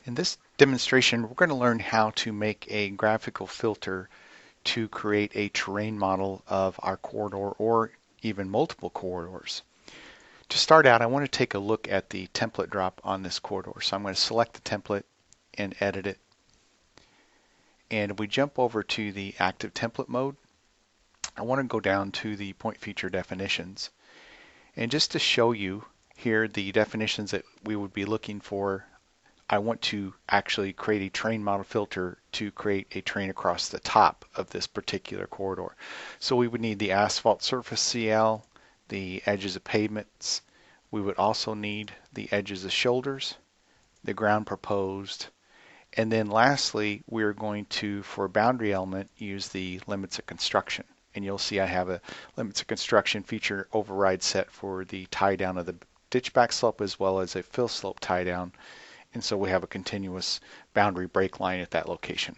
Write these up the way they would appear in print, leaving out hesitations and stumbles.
In this demonstration, we're going to learn how to make a graphical filter to create a terrain model of our corridor or even multiple corridors. To start out, I want to take a look at the template drop on this corridor. So I'm going to select the template and edit it. And if we jump over to the active template mode, I want to go down to the point feature definitions. And just to show you here the definitions that we would be looking for, I want to actually create a terrain model filter to create a terrain across the top of this particular corridor. So we would need the asphalt surface CL, the edges of pavements. We would also need the edges of shoulders, the ground proposed, and then lastly we're going to, for a boundary element, use the limits of construction. And you'll see I have a limits of construction feature override set for the tie down of the ditch back slope as well as a fill slope tie down. And so we have a continuous boundary break line at that location.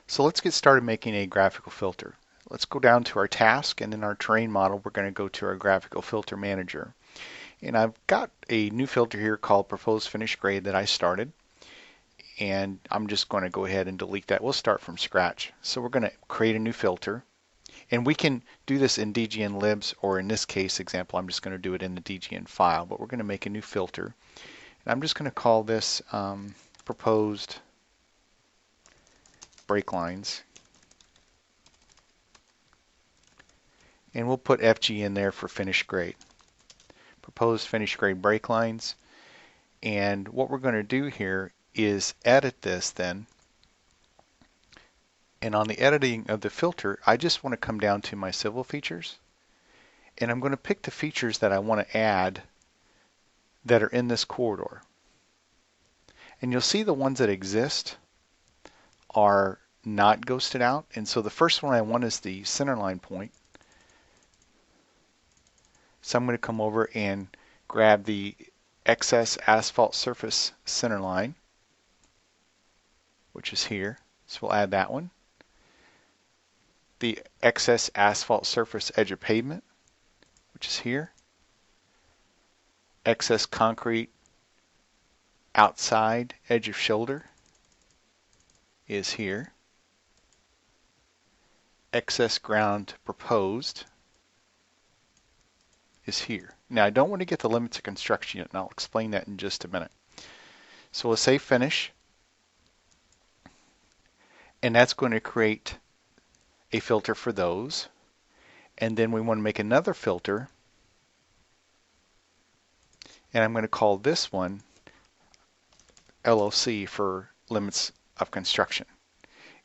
So let's get started making a graphical filter. Let's go down to our task, and in our terrain model we're going to go to our graphical filter manager. And I've got a new filter here called proposed finish grade that I started, and I'm just going to go ahead and delete that. We'll start from scratch. So we're going to create a new filter, and we can do this in DGN libs, or in this case example I'm just going to do it in the DGN file, but we're going to make a new filter, and I'm just going to call this proposed break lines, and we'll put FG in there for finish grade. Proposed finish grade break lines. And what we're going to do here is edit this then. And on the editing of the filter, I just want to come down to my civil features, and I'm going to pick the features that I want to add that are in this corridor. And you'll see the ones that exist are not ghosted out, and so the first one I want is the center line point. So I'm going to come over and grab the excess asphalt surface center line, which is here. So we'll add that one. The excess asphalt surface edge of pavement, which is here. Excess concrete outside edge of shoulder is here. Excess ground proposed is here. Now I don't want to get the limits of construction yet, and I'll explain that in just a minute. So we'll say finish, and that's going to create a filter for those. And then we want to make another filter, and I'm going to call this one LOC for limits of construction.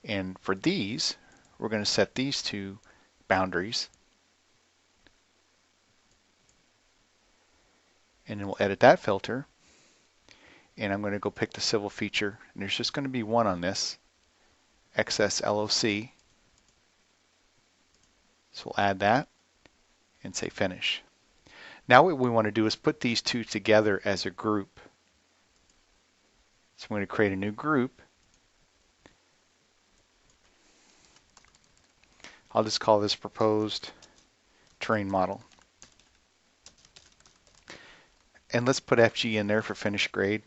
And for these, we're going to set these two boundaries, and then we'll edit that filter, and I'm going to go pick the civil feature, and there's just going to be one on this, excess LOC. So we'll add that and say finish. Now what we want to do is put these two together as a group. So I'm going to create a new group. I'll just call this proposed terrain model. And let's put FG in there for finish grade.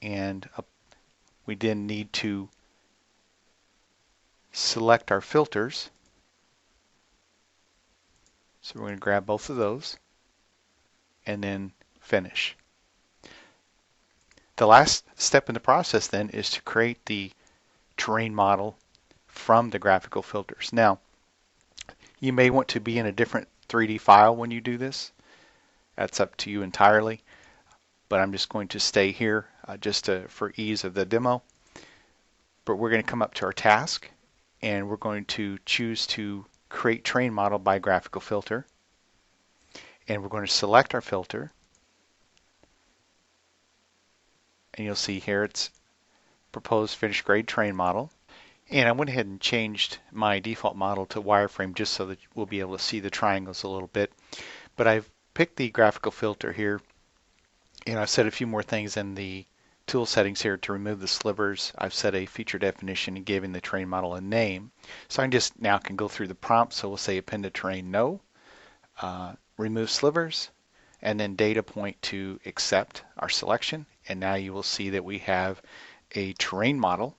And we then need to select our filters. So we're going to grab both of those and then finish. The last step in the process then is to create the terrain model from the graphical filters. Now, you may want to be in a different 3D file when you do this. That's up to you entirely, but I'm just going to stay here for ease of the demo. But we're going to come up to our task, and we're going to choose to create terrain model by graphical filter, and we're going to select our filter, and you'll see here it's proposed finish grade terrain model. And I went ahead and changed my default model to wireframe just so that we'll be able to see the triangles a little bit. But I've picked the graphical filter here, and I've set a few more things in the tool settings here to remove the slivers. I've set a feature definition and given the terrain model a name. So I just now can go through the prompt. So we'll say append to terrain no, remove slivers, and then data point to accept our selection. And now you will see that we have a terrain model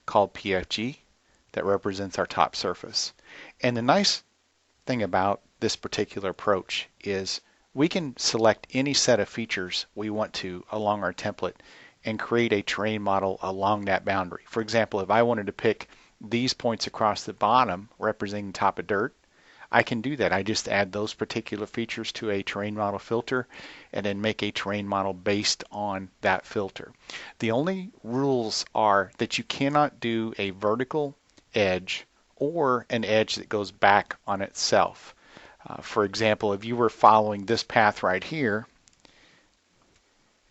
called PFG that represents our top surface. And the nice thing about this particular approach is we can select any set of features we want to along our template and create a terrain model along that boundary. For example, if I wanted to pick these points across the bottom representing the top of dirt, I can do that. I just add those particular features to a terrain model filter and then make a terrain model based on that filter. The only rules are that you cannot do a vertical edge or an edge that goes back on itself. For example, if you were following this path right here,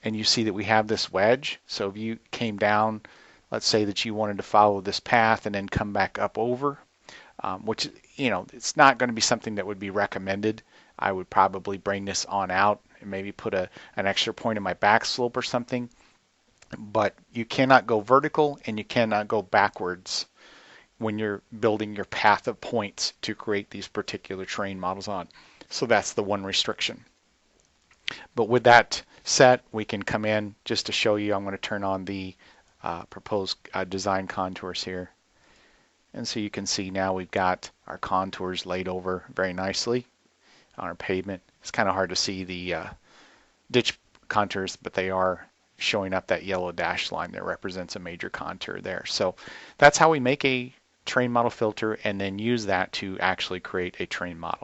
and you see that we have this wedge, so if you came down, let's say that you wanted to follow this path and then come back up over, which, it's not going to be something that would be recommended. I would probably bring this on out and maybe put an extra point in my back slope or something. But you cannot go vertical and you cannot go backwards when you're building your path of points to create these particular terrain models on. So that's the one restriction. But with that set, we can come in just to show you. I'm going to turn on the proposed design contours here. And so you can see now we've got our contours laid over very nicely on our pavement. It's kind of hard to see the ditch contours, but they are showing up that yellow dashed line that represents a major contour there. So that's how we make a terrain model filter and then use that to actually create a terrain model.